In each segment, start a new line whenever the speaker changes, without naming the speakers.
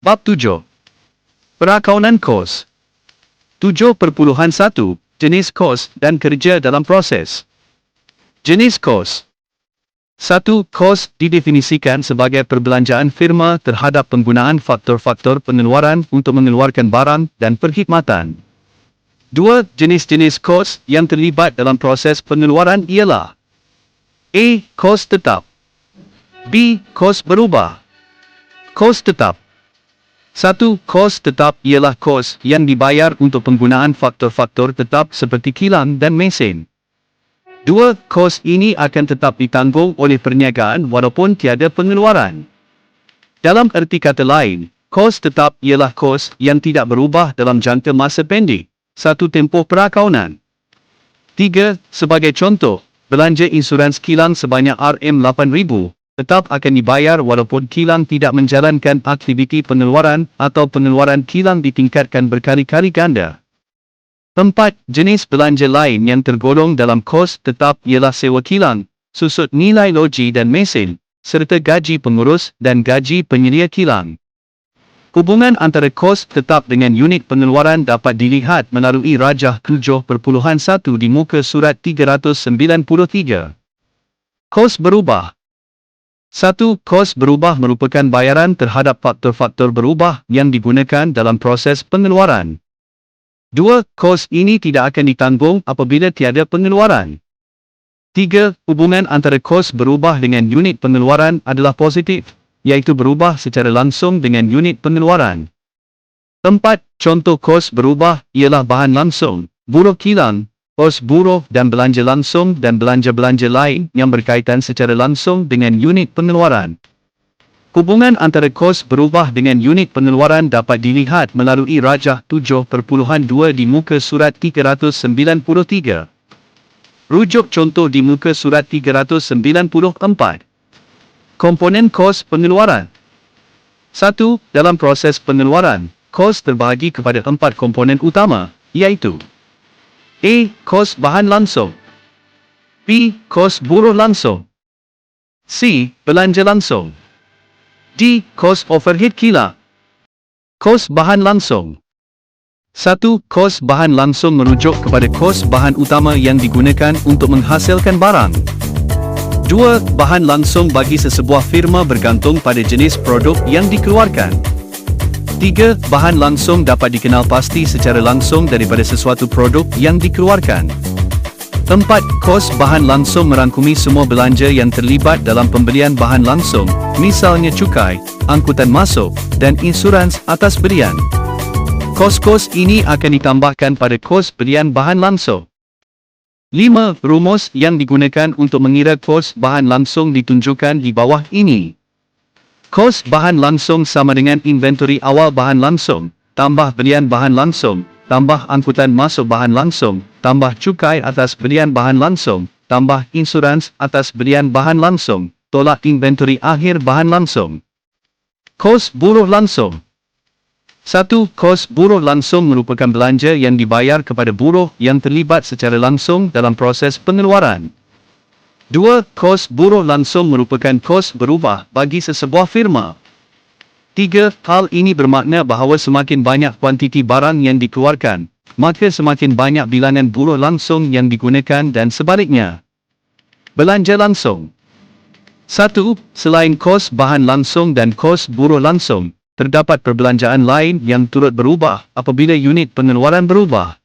Bab 7. Perakaunan kos. 7.1 Jenis kos dan kerja dalam proses. Jenis kos. 1. Kos didefinisikan sebagai perbelanjaan firma terhadap penggunaan faktor-faktor pengeluaran untuk mengeluarkan barang dan perkhidmatan. 2. Jenis-jenis kos yang terlibat dalam proses pengeluaran ialah: A. Kos tetap. B. Kos berubah. Kos tetap. 1. Kos tetap ialah kos yang dibayar untuk penggunaan faktor-faktor tetap seperti kilang dan mesin. 2. Kos ini akan tetap ditanggung oleh perniagaan walaupun tiada pengeluaran. Dalam erti kata lain, kos tetap ialah kos yang tidak berubah dalam jangka masa pendek, satu tempoh perakaunan. 3. Sebagai contoh, belanja insurans kilang sebanyak RM8,000 tetap akan dibayar walaupun kilang tidak menjalankan aktiviti pengeluaran atau pengeluaran kilang ditingkatkan berkali-kali ganda. 4. Jenis belanja lain yang tergolong dalam kos tetap ialah sewa kilang, susut nilai loji dan mesin, serta gaji pengurus dan gaji penyedia kilang. Hubungan antara kos tetap dengan unit pengeluaran dapat dilihat melalui rajah 7.1 di muka surat 393. Kos berubah. 1. Kos berubah merupakan bayaran terhadap faktor-faktor berubah yang digunakan dalam proses pengeluaran. 2. Kos ini tidak akan ditanggung apabila tiada pengeluaran. 3. Hubungan antara kos berubah dengan unit pengeluaran adalah positif, iaitu berubah secara langsung dengan unit pengeluaran. 4. Contoh kos berubah ialah bahan langsung, buruh kilang, kos buruh dan belanja langsung dan belanja-belanja lain yang berkaitan secara langsung dengan unit pengeluaran. Hubungan antara kos berubah dengan unit pengeluaran dapat dilihat melalui rajah 7.2 di muka surat 393. Rujuk contoh di muka surat 394. Komponen kos pengeluaran. 1. Dalam proses pengeluaran, kos terbahagi kepada 4 komponen utama, iaitu: A. Kos bahan langsung. B. Kos buruh langsung. C. Belanja langsung. D. Kos overhead kilang. Kos bahan langsung. 1. Kos bahan langsung merujuk kepada kos bahan utama yang digunakan untuk menghasilkan barang. 2. Bahan langsung bagi sesebuah firma bergantung pada jenis produk yang dikeluarkan. 3. Bahan langsung dapat dikenal pasti secara langsung daripada sesuatu produk yang dikeluarkan. 4. Kos bahan langsung merangkumi semua belanja yang terlibat dalam pembelian bahan langsung, misalnya cukai, angkutan masuk, dan insurans atas belian. Kos-kos ini akan ditambahkan pada kos belian bahan langsung. 5. Rumus yang digunakan untuk mengira kos bahan langsung ditunjukkan di bawah ini. Kos bahan langsung sama dengan inventory awal bahan langsung, tambah belian bahan langsung, tambah angkutan masuk bahan langsung, tambah cukai atas belian bahan langsung, tambah insurans atas belian bahan langsung, tolak inventory akhir bahan langsung. Kos buruh langsung. 1. Kos buruh langsung merupakan belanja yang dibayar kepada buruh yang terlibat secara langsung dalam proses pengeluaran. 2. Kos buruh langsung merupakan kos berubah bagi sesebuah firma. 3. Hal ini bermakna bahawa semakin banyak kuantiti barang yang dikeluarkan, maka semakin banyak bilangan buruh langsung yang digunakan dan sebaliknya. Belanja langsung. 1. Selain kos bahan langsung dan kos buruh langsung, terdapat perbelanjaan lain yang turut berubah apabila unit pengeluaran berubah.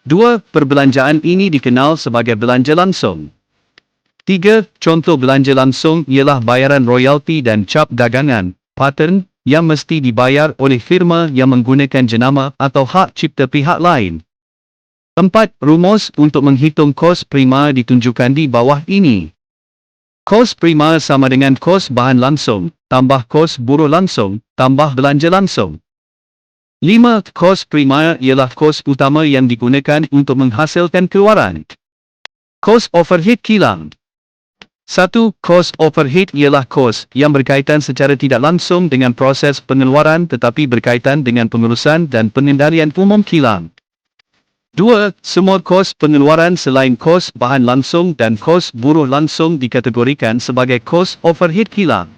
2. Perbelanjaan ini dikenal sebagai belanja langsung. 3. Contoh belanja langsung ialah bayaran royalti dan cap dagangan, paten, yang mesti dibayar oleh firma yang menggunakan jenama atau hak cipta pihak lain. 4. Rumus untuk menghitung kos prima ditunjukkan di bawah ini. Kos prima sama dengan kos bahan langsung, tambah kos buruh langsung, tambah belanja langsung. 5. Kos prima ialah kos utama yang digunakan untuk menghasilkan keluaran. Kos overhead kilang. 1. Kos overhead ialah kos yang berkaitan secara tidak langsung dengan proses pengeluaran tetapi berkaitan dengan pengurusan dan pengendalian umum kilang. 2. Semua kos pengeluaran selain kos bahan langsung dan kos buruh langsung dikategorikan sebagai kos overhead kilang.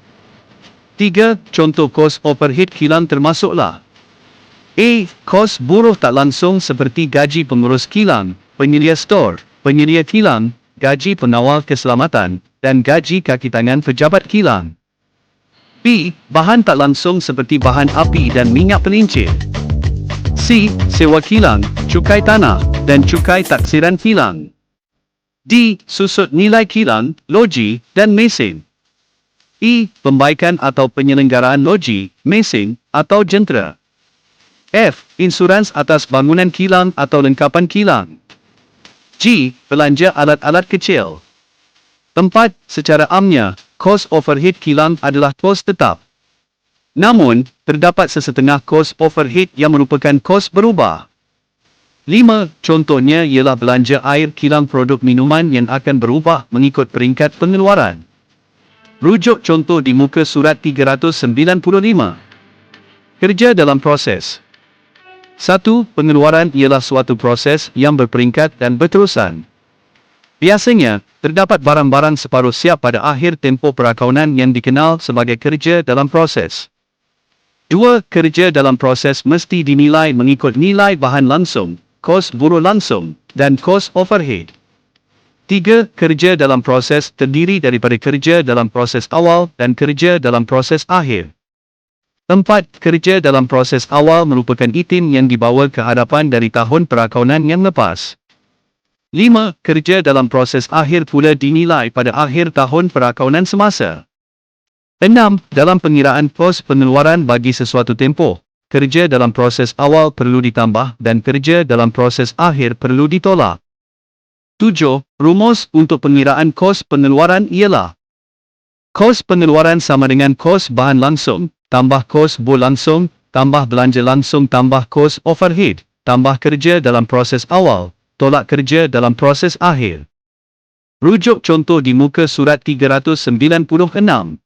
3. Contoh kos overhead kilang termasuklah: A. Kos buruh tak langsung seperti gaji pengurus kilang, penyedia stor, penyedia kilang, gaji pengawal keselamatan, dan gaji kaki tangan pejabat kilang. B. Bahan tak langsung seperti bahan api dan minyak pelincir. C. Sewa kilang, cukai tanah, dan cukai taksiran kilang. D. Susut nilai kilang, loji, dan mesin. E. Pembaikan atau penyelenggaraan loji, mesin, atau jentera. F. Insurans atas bangunan kilang atau lengkapan kilang. G. Belanja alat-alat kecil. 4. Secara amnya, kos overhead kilang adalah kos tetap. Namun, terdapat sesetengah kos overhead yang merupakan kos berubah. 5. Contohnya ialah belanja air kilang produk minuman yang akan berubah mengikut peringkat pengeluaran. Rujuk contoh di muka surat 395. Kerja dalam proses. 1. Pengeluaran ialah suatu proses yang berperingkat dan berterusan. Biasanya, terdapat barang-barang separuh siap pada akhir tempoh perakaunan yang dikenal sebagai kerja dalam proses. 2. Kerja dalam proses mesti dinilai mengikut nilai bahan langsung, kos buruh langsung, dan kos overhead. 3. Kerja dalam proses terdiri daripada kerja dalam proses awal dan kerja dalam proses akhir. 4. Kerja dalam proses awal merupakan item yang dibawa ke hadapan dari tahun perakaunan yang lepas. 5. Kerja dalam proses akhir pula dinilai pada akhir tahun perakaunan semasa. 6. Dalam pengiraan kos pengeluaran bagi sesuatu tempoh, kerja dalam proses awal perlu ditambah dan kerja dalam proses akhir perlu ditolak. 7. Rumus untuk pengiraan kos pengeluaran ialah: kos pengeluaran sama dengan kos bahan langsung, tambah kos bor langsung, tambah belanja langsung tambah kos overhead, tambah kerja dalam proses awal, tolak kerja dalam proses akhir. Rujuk contoh di muka surat 396.